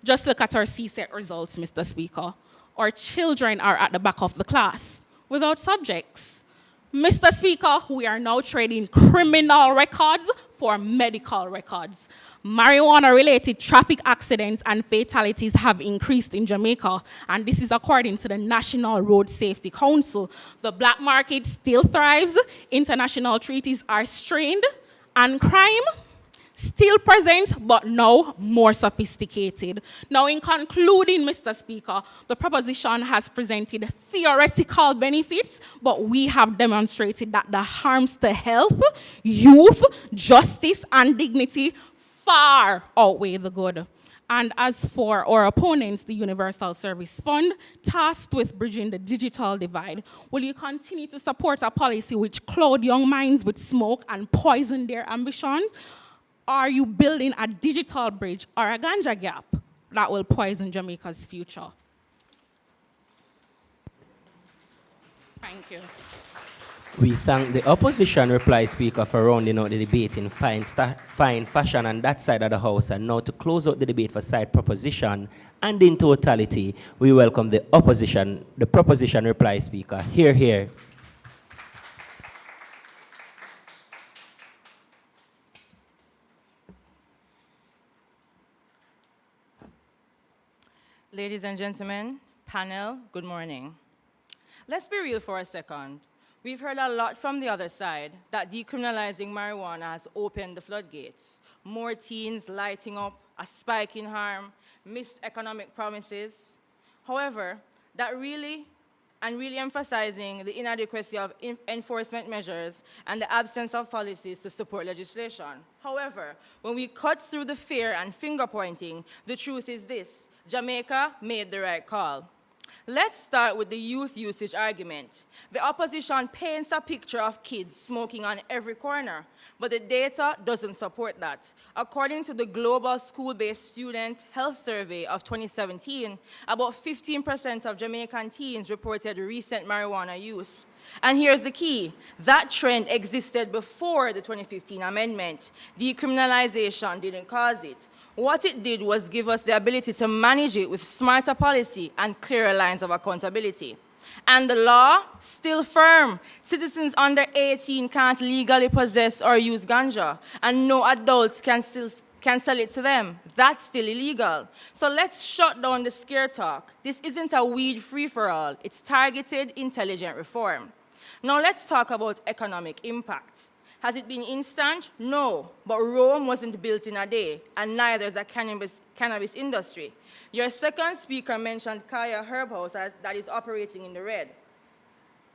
Just look at our CSET results, Mr. Speaker. Our children are at the back of the class without subjects. Mr. Speaker, we are now trading criminal records for medical records. Marijuana-related traffic accidents and fatalities have increased in Jamaica, and this is according to the National Road Safety Council. The black market still thrives, international treaties are strained, and crime Still present, but now more sophisticated. Now, in concluding, Mr. Speaker, the proposition has presented theoretical benefits, but we have demonstrated that the harms to health, youth, justice, and dignity far outweigh the good. And as for our opponents, the Universal Service Fund, tasked with bridging the digital divide, will you continue to support a policy which cloud young minds with smoke and poison their ambitions? Are you building a digital bridge or a ganja gap that will poison Jamaica's future? Thank you. We thank the opposition reply speaker for rounding out the debate in fine fashion on that side of the House. And now to close out the debate for side proposition and in totality, we welcome the proposition reply speaker. Hear, hear. Ladies and gentlemen, panel, good morning. Let's be real for a second. We've heard a lot from the other side that decriminalizing marijuana has opened the floodgates. More teens lighting up, a spike in harm, missed economic promises. However, that really emphasizing the inadequacy of enforcement measures and the absence of policies to support legislation. However, when we cut through the fear and finger-pointing, the truth is this: Jamaica made the right call. Let's start with the youth usage argument. The opposition paints a picture of kids smoking on every corner, but the data doesn't support that. According to the Global School-Based Student Health Survey of 2017, about 15% of Jamaican teens reported recent marijuana use. And here's the key: that trend existed before the 2015 amendment. Decriminalization didn't cause it. What it did was give us the ability to manage it with smarter policy and clearer lines of accountability. And the law, still firm. Citizens under 18 can't legally possess or use ganja, and no adults can sell it to them. That's still illegal. So let's shut down the scare talk. This isn't a weed free-for-all. It's targeted, intelligent reform. Now let's talk about economic impact. Has it been instant? No, but Rome wasn't built in a day, and neither is the cannabis industry. Your second speaker mentioned Kaya Herb House that is operating in the red.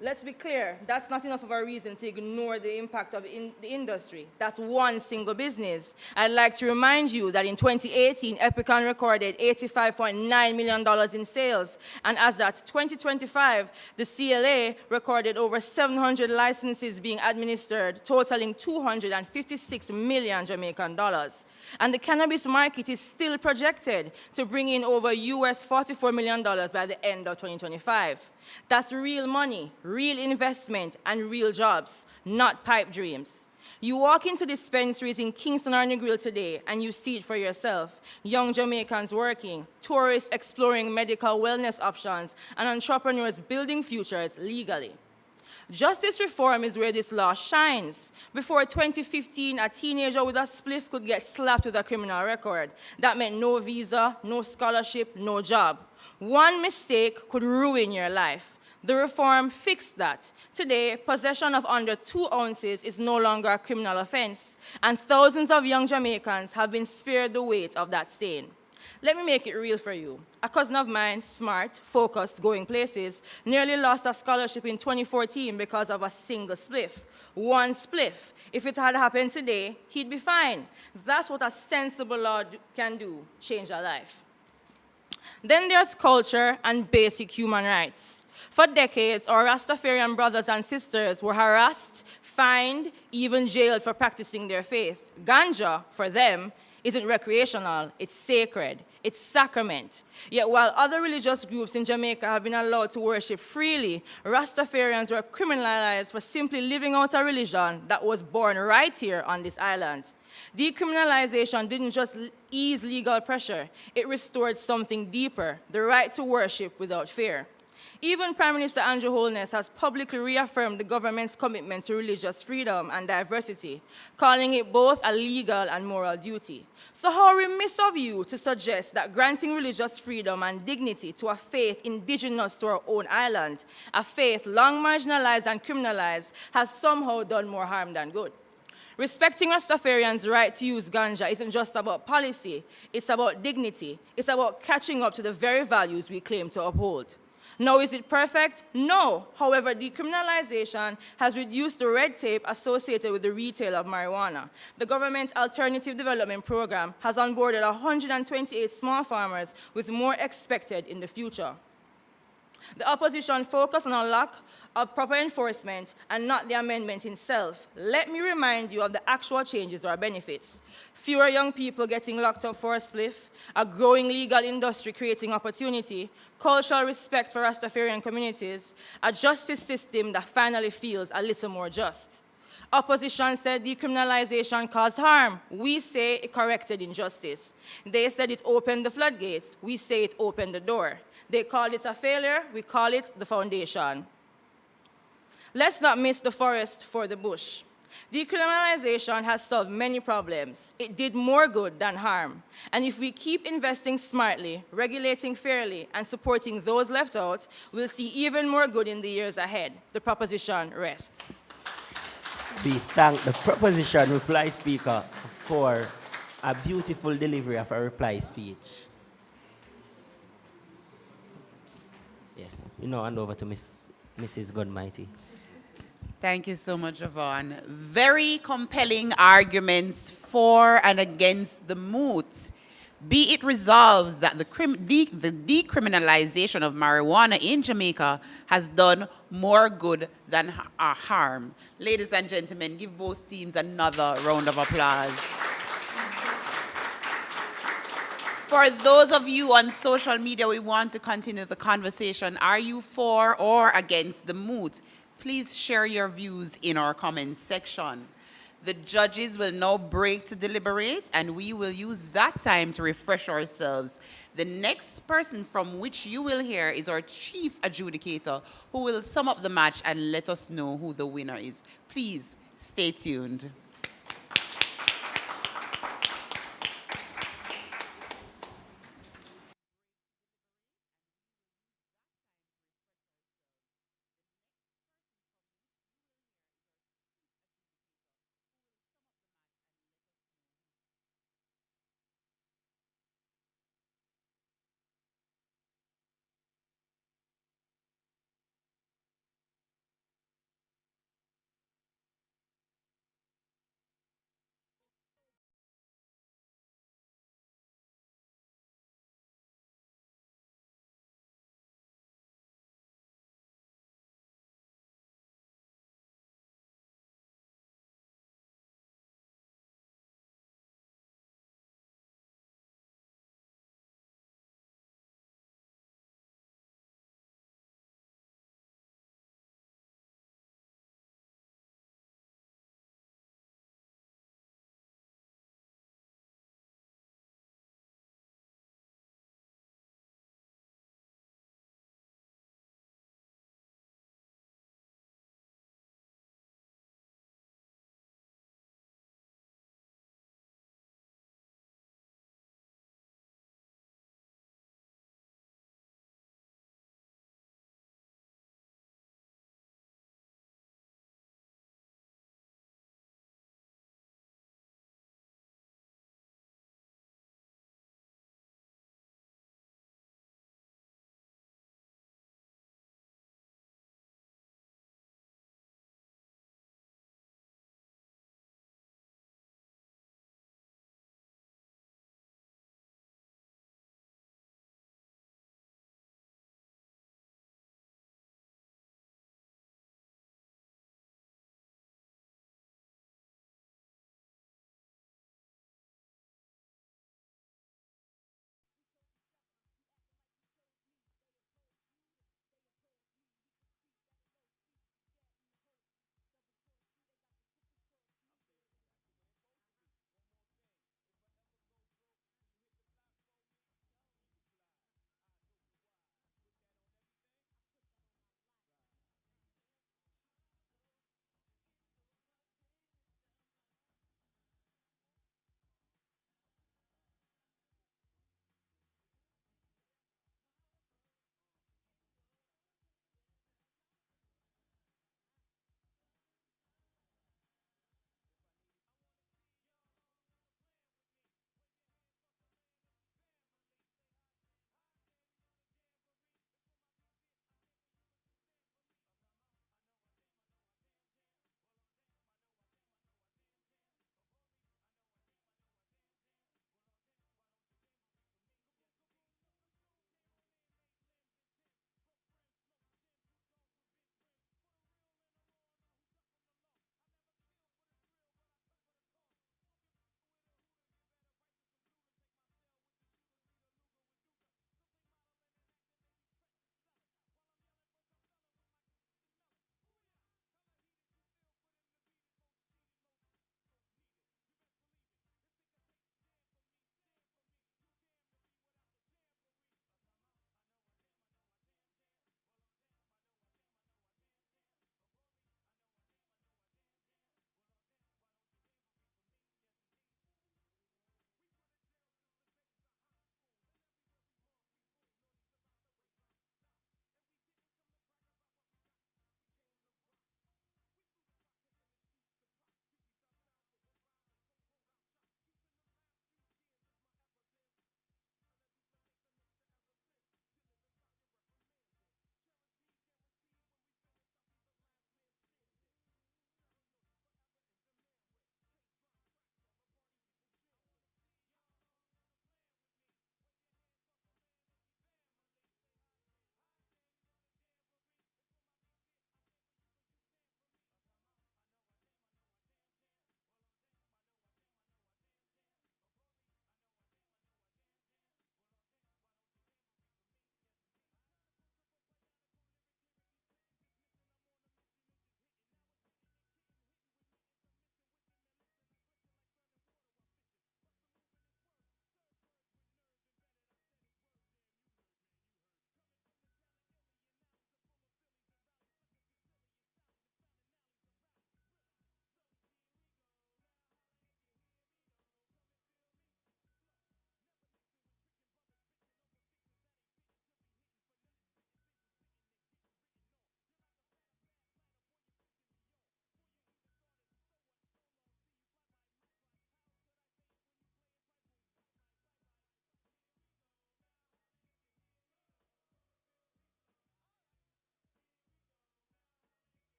Let's be clear, that's not enough of a reason to ignore the impact of the industry. That's one single business. I'd like to remind you that in 2018, Epicon recorded $85.9 million in sales, and as at 2025, the CLA recorded over 700 licenses being administered, totaling 256 million Jamaican dollars. And the cannabis market is still projected to bring in over US $44 million by the end of 2025. That's real money, real investment, and real jobs, not pipe dreams. You walk into dispensaries in Kingston or Negril today, and you see it for yourself. Young Jamaicans working, tourists exploring medical wellness options, and entrepreneurs building futures legally. Justice reform is where this law shines. Before 2015, a teenager with a spliff could get slapped with a criminal record. That meant no visa, no scholarship, no job. One mistake could ruin your life. The reform fixed that. Today, possession of under 2 ounces is no longer a criminal offense, and thousands of young Jamaicans have been spared the weight of that stain. Let me make it real for you. A cousin of mine, smart, focused, going places, nearly lost a scholarship in 2014 because of a single spliff. One spliff. If it had happened today, he'd be fine. That's what a sensible law can do, change a life. Then there's culture and basic human rights. For decades, our Rastafarian brothers and sisters were harassed, fined, even jailed for practicing their faith. Ganja, for them, isn't recreational, it's sacred, it's sacrament. Yet while other religious groups in Jamaica have been allowed to worship freely, Rastafarians were criminalized for simply living out a religion that was born right here on this island. Decriminalization didn't just ease legal pressure, it restored something deeper, the right to worship without fear. Even Prime Minister Andrew Holness has publicly reaffirmed the government's commitment to religious freedom and diversity, calling it both a legal and moral duty. So how remiss of you to suggest that granting religious freedom and dignity to a faith indigenous to our own island, a faith long marginalized and criminalized, has somehow done more harm than good. Respecting Rastafarians' right to use ganja isn't just about policy, it's about dignity. It's about catching up to the very values we claim to uphold. Now, is it perfect? No. However, decriminalization has reduced the red tape associated with the retail of marijuana. The government's Alternative Development Program has onboarded 128 small farmers, with more expected in the future. The opposition focused on a lack of proper enforcement and not the amendment itself. Let me remind you of the actual changes or benefits. Fewer young people getting locked up for a spliff, a growing legal industry creating opportunity, cultural respect for Rastafarian communities, a justice system that finally feels a little more just. Opposition said decriminalization caused harm. We say it corrected injustice. They said it opened the floodgates. We say it opened the door. They called it a failure. We call it the foundation. Let's not miss the forest for the bush. Decriminalization has solved many problems. It did more good than harm. And if we keep investing smartly, regulating fairly, and supporting those left out, we'll see even more good in the years ahead. The proposition rests. We thank the proposition reply speaker for a beautiful delivery of a reply speech. Yes, you know, hand over to Mrs. Godmighty. Thank you so much, Yvonne. Very compelling arguments for and against the MOOT. Be it resolved that the decriminalization of marijuana in Jamaica has done more good than harm. Ladies and gentlemen, give both teams another round of applause. For those of you on social media, we want to continue the conversation. Are you for or against the MOOT? Please share your views in our comments section. The judges will now break to deliberate, and we will use that time to refresh ourselves. The next person from which you will hear is our chief adjudicator, who will sum up the match and let us know who the winner is. Please stay tuned.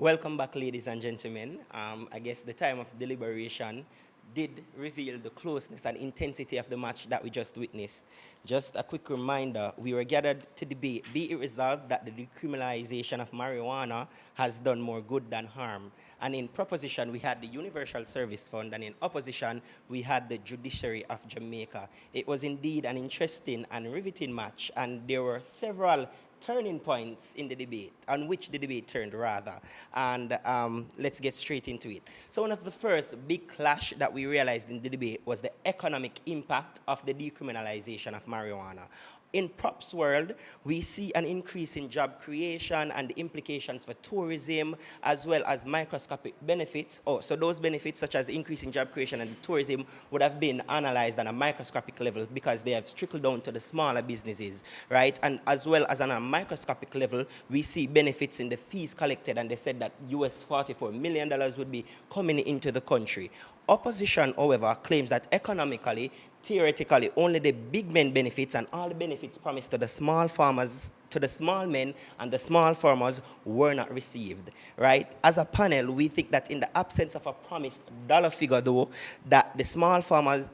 Welcome back, ladies and gentlemen. I guess the time of deliberation did reveal the closeness and intensity of the match that we just witnessed. Just a quick reminder, we were gathered to debate, be it resolved that the decriminalization of marijuana has done more good than harm. And in proposition, we had the Universal Service Fund, and in opposition, we had the Judiciary of Jamaica. It was indeed an interesting and riveting match, and there were several turning points in the debate, on which the debate turned rather, and let's get straight into it. So one of the first big clash that we realized in the debate was the economic impact of the decriminalization of marijuana. In props world, we see an increase in job creation and the implications for tourism, as well as microscopic benefits. So those benefits, such as increase in job creation and tourism, would have been analyzed on a microscopic level because they have trickled down to the smaller businesses, right? And as well as on a microscopic level, we see benefits in the fees collected, and they said that US $44 million would be coming into the country. Opposition, however, claims that economically, theoretically, only the big men benefits, and all the benefits promised to the small farmers, to the small men and the small farmers were not received, right? As a panel, we think that in the absence of a promised dollar figure, though, that the small farmers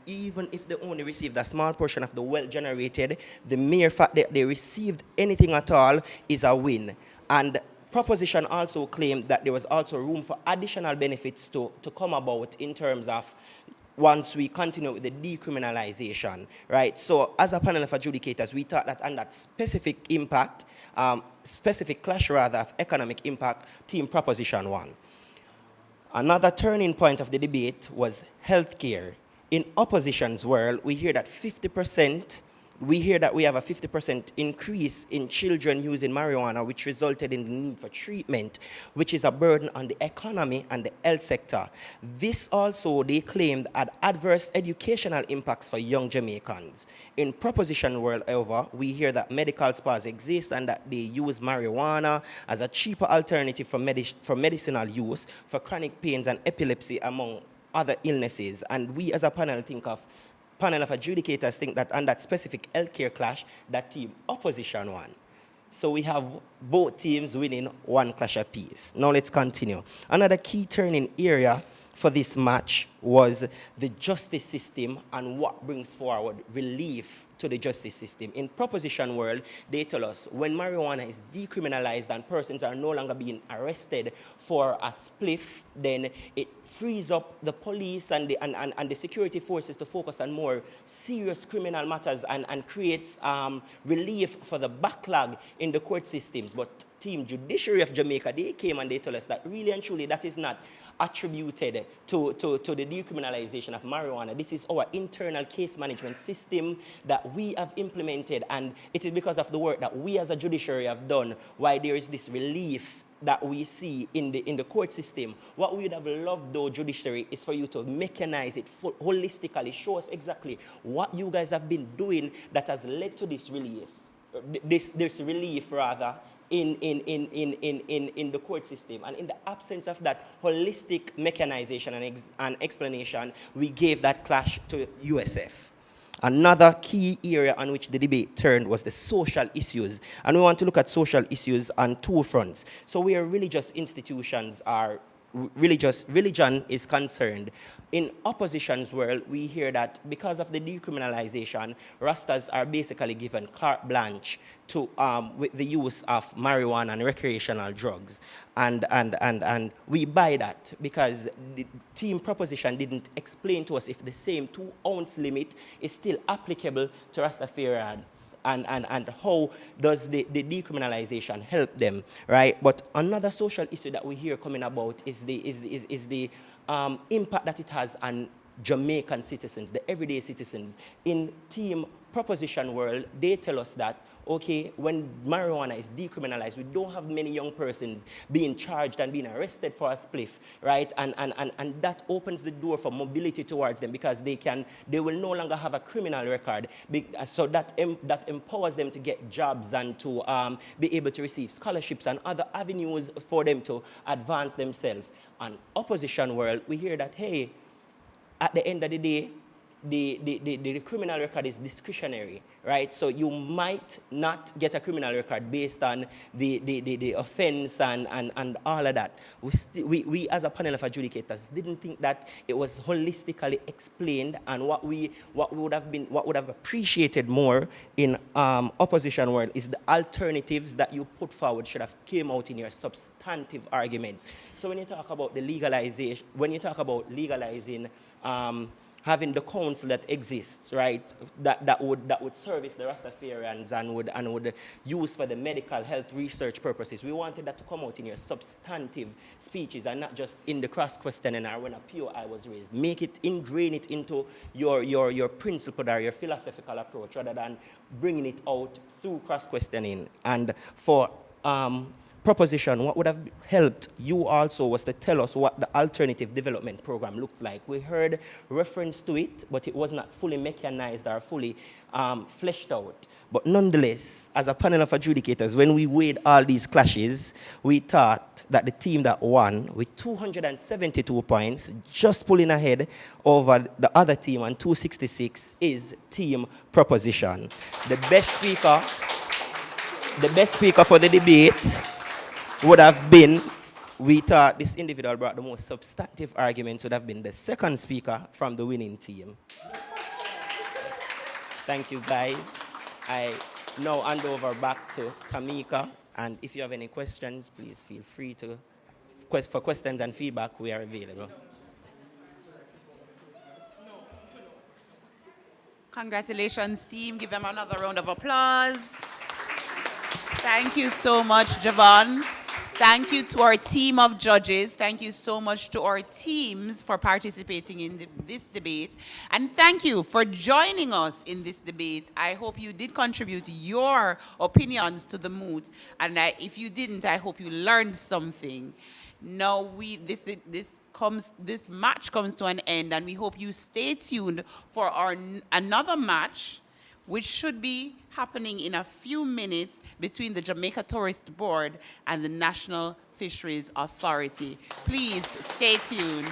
even if they only received a small portion of the wealth generated, the mere fact that they received anything at all is a win. And proposition also claimed that there was also room for additional benefits to come about in terms of once we continue with the decriminalization, right? So as a panel of adjudicators, we thought that on that specific impact, specific clash rather of economic impact, team proposition won. Another turning point of the debate was healthcare. In opposition's world, we hear that we have a 50% increase in children using marijuana, which resulted in the need for treatment, which is a burden on the economy and the health sector. This also, they claimed, had adverse educational impacts for young Jamaicans. In proposition world, however, we hear that medical spas exist and that they use marijuana as a cheaper alternative for medicinal use for chronic pains and epilepsy, among other illnesses. And we as a panel of adjudicators think that on that specific healthcare clash, that team opposition won. So we have both teams winning one clash apiece. Now let's continue. Another key turning area for this match was the justice system and what brings forward relief to the justice system. In proposition world, they tell us when marijuana is decriminalized and persons are no longer being arrested for a spliff, then it frees up the police and the security forces to focus on more serious criminal matters and creates relief for the backlog in the court systems. But Team Judiciary of Jamaica, they came and they told us that really and truly that is not attributed to the decriminalization of marijuana. This is our internal case management system that we have implemented, and it is because of the work that we as a judiciary have done why there is this relief that we see in the court system. What we would have loved, though, judiciary, is for you to mechanize it holistically, show us exactly what you guys have been doing that has led to this release, this relief rather, in the court system. And in the absence of that holistic mechanization and explanation, we gave that clash to USF. Another key area on which the debate turned was the social issues. And we want to look at social issues on two fronts. So where religious institutions are religion is concerned. In opposition's world, we hear that because of the decriminalization, Rastas are basically given carte blanche to with the use of marijuana and recreational drugs. And we buy that because the team proposition didn't explain to us if the same 2-ounce limit is still applicable to Rastafarians and how does the decriminalization help them, right? But another social issue that we hear coming about is the impact that it has on Jamaican citizens, the everyday citizens. In team proposition world, they tell us that, okay, when marijuana is decriminalized, we don't have many young persons being charged and being arrested for a spliff, right? And that opens the door for mobility towards them because they will no longer have a criminal record. So that empowers them to get jobs and to be able to receive scholarships and other avenues for them to advance themselves. And opposition world, we hear that, hey, at the end of the day, the criminal record is discretionary, right? So you might not get a criminal record based on the offense and all of that. We as a panel of adjudicators didn't think that it was holistically explained, and what would have appreciated more in opposition world is the alternatives that you put forward should have came out in your substantive arguments. So when you talk about the legalization, when you talk about legalizing having the council that exists, right, that would service the Rastafarians and would use for the medical health research purposes. We wanted that to come out in your substantive speeches and not just in the cross-questioning or when a POI was raised. Make it, ingrain it into your principled or your philosophical approach rather than bringing it out through cross-questioning. And for proposition, what would have helped you also was to tell us what the alternative development program looked like. We heard reference to it, but it was not fully mechanized or fully fleshed out. But nonetheless, as a panel of adjudicators, when we weighed all these clashes, we thought that the team that won with 272 points, just pulling ahead over the other team on 266, is Team Proposition. The best speaker for the debate would have been, we thought this individual brought the most substantive arguments, would have been the second speaker from the winning team. Thank you, guys. I now hand over back to Tamika, and if you have any questions, please feel free to, for questions and feedback, we are available. Congratulations, team. Give them another round of applause. Thank you so much, Javon. Thank you to our team of judges. Thank you so much to our teams for participating in this debate. And thank you for joining us in this debate. I hope you did contribute your opinions to the moot. And if you didn't, I hope you learned something. Now, this match comes to an end, and we hope you stay tuned for another match, which should be happening in a few minutes between the Jamaica Tourist Board and the National Fisheries Authority. Please stay tuned.